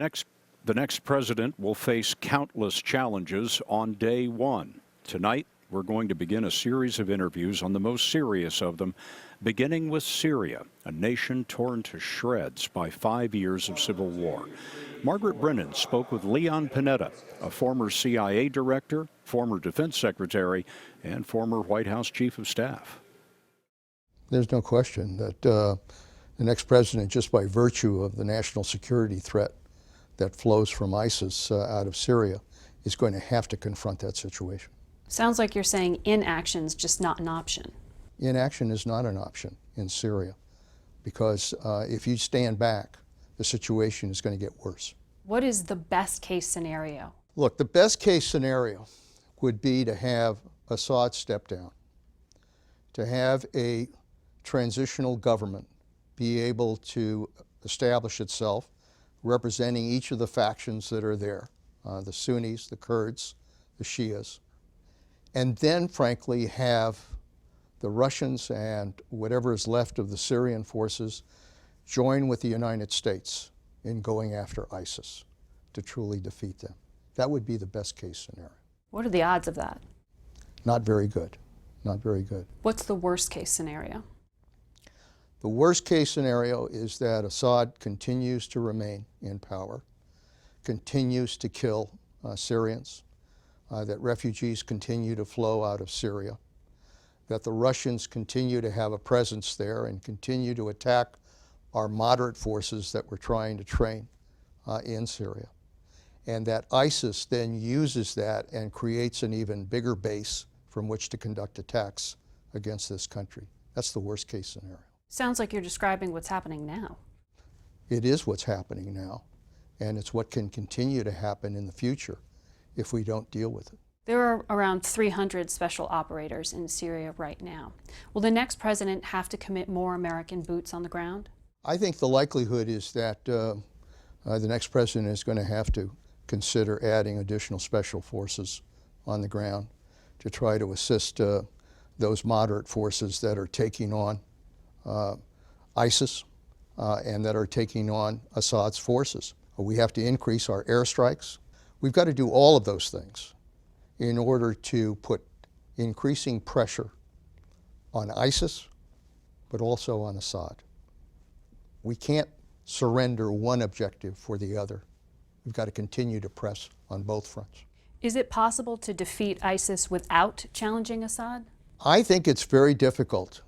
The next president will face countless challenges on day one. Tonight, we're going to begin a series of interviews on the most serious of them, beginning with Syria, a nation torn to shreds by 5 years of civil war. Margaret Brennan spoke with Leon Panetta, a former CIA director, former defense secretary, and former White House chief of staff. There's no question that the next president, just by virtue of the national security threat that flows from ISIS out of Syria, is going to have to confront that situation. Sounds like you're saying inaction is just not an option. Inaction is not an option in Syria because if you stand back, the situation is going to get worse. What is the best case scenario? Look, the best case scenario would be to have Assad step down, to have a transitional government be able to establish itself representing each of the factions that are there, the Sunnis, the Kurds, the Shias, and then, frankly, have the Russians and whatever is left of the Syrian forces join with the United States in going after ISIS to truly defeat them. That would be the best case scenario. What are the odds of that? Not very good. Not very good. What's the worst case scenario? The worst case scenario is that Assad continues to remain in power, continues to kill Syrians, that refugees continue to flow out of Syria, that the Russians continue to have a presence there and continue to attack our moderate forces that we're trying to train in Syria, and that ISIS then uses that and creates an even bigger base from which to conduct attacks against this country. That's the worst case scenario. Sounds like you're describing what's happening now. It is what's happening now, and it's what can continue to happen in the future if we don't deal with it. There are around 300 special operators in Syria right now. Will the next president have to commit more American boots on the ground? I think the likelihood is that the next president is going to have to consider adding additional special forces on the ground to try to assist those moderate forces that are taking on ISIS and that are taking on Assad's forces. We have to increase our airstrikes. We've got to do all of those things in order to put increasing pressure on ISIS, but also on Assad. We can't surrender one objective for the other. We've got to continue to press on both fronts. Is it possible to defeat ISIS without challenging Assad? I think it's very difficult,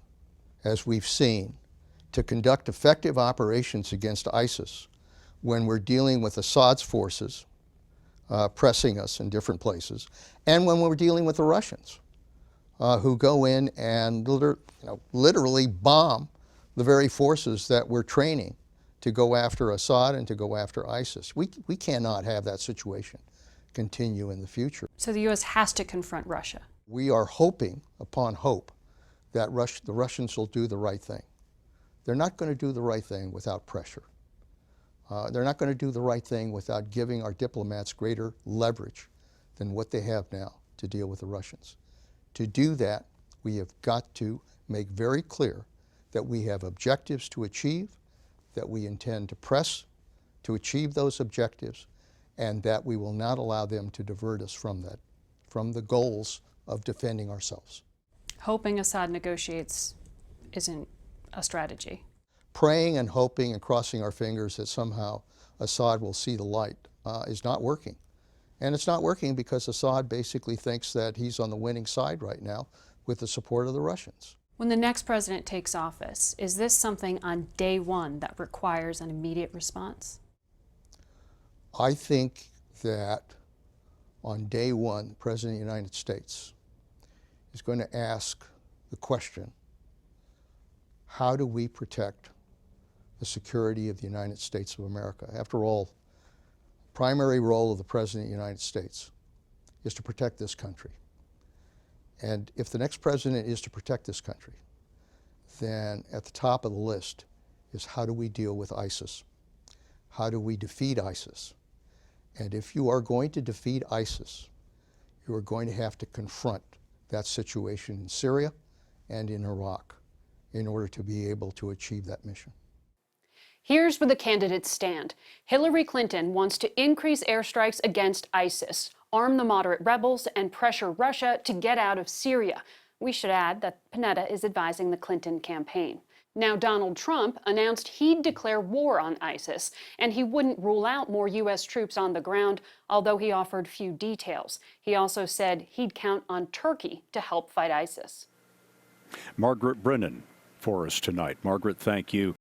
as we've seen, to conduct effective operations against ISIS when we're dealing with Assad's forces pressing us in different places, and when we're dealing with the Russians who go in and literally bomb the very forces that we're training to go after Assad and to go after ISIS. We cannot have that situation continue in the future. So the U.S. has to confront Russia. We are hoping, upon hope, that the Russians will do the right thing. They're not going to do the right thing without pressure. They're not going to do the right thing without giving our diplomats greater leverage than what they have now to deal with the Russians. To do that, we have got to make very clear that we have objectives to achieve, that we intend to press to achieve those objectives, and that we will not allow them to divert us from that, from the goals of defending ourselves. Hoping Assad negotiates isn't a strategy. Praying and hoping and crossing our fingers that somehow Assad will see the light is not working. And it's not working because Assad basically thinks that he's on the winning side right now with the support of the Russians. When the next president takes office, is this something on day one that requires an immediate response? I think that on day one, the President of the United States is going to ask the question, how do we protect the security of the United States of America? After all, the primary role of the President of the United States is to protect this country. And if the next president is to protect this country, then at the top of the list is how do we deal with ISIS? How do we defeat ISIS? And if you are going to defeat ISIS, you are going to have to confront that situation in Syria and in Iraq in order to be able to achieve that mission. Here's where the candidates stand. Hillary Clinton wants to increase airstrikes against ISIS, arm the moderate rebels, and pressure Russia to get out of Syria. We should add that Panetta is advising the Clinton campaign. Now, Donald Trump announced he'd declare war on ISIS, and he wouldn't rule out more U.S. troops on the ground, although he offered few details. He also said he'd count on Turkey to help fight ISIS. Margaret Brennan for us tonight. Margaret, thank you.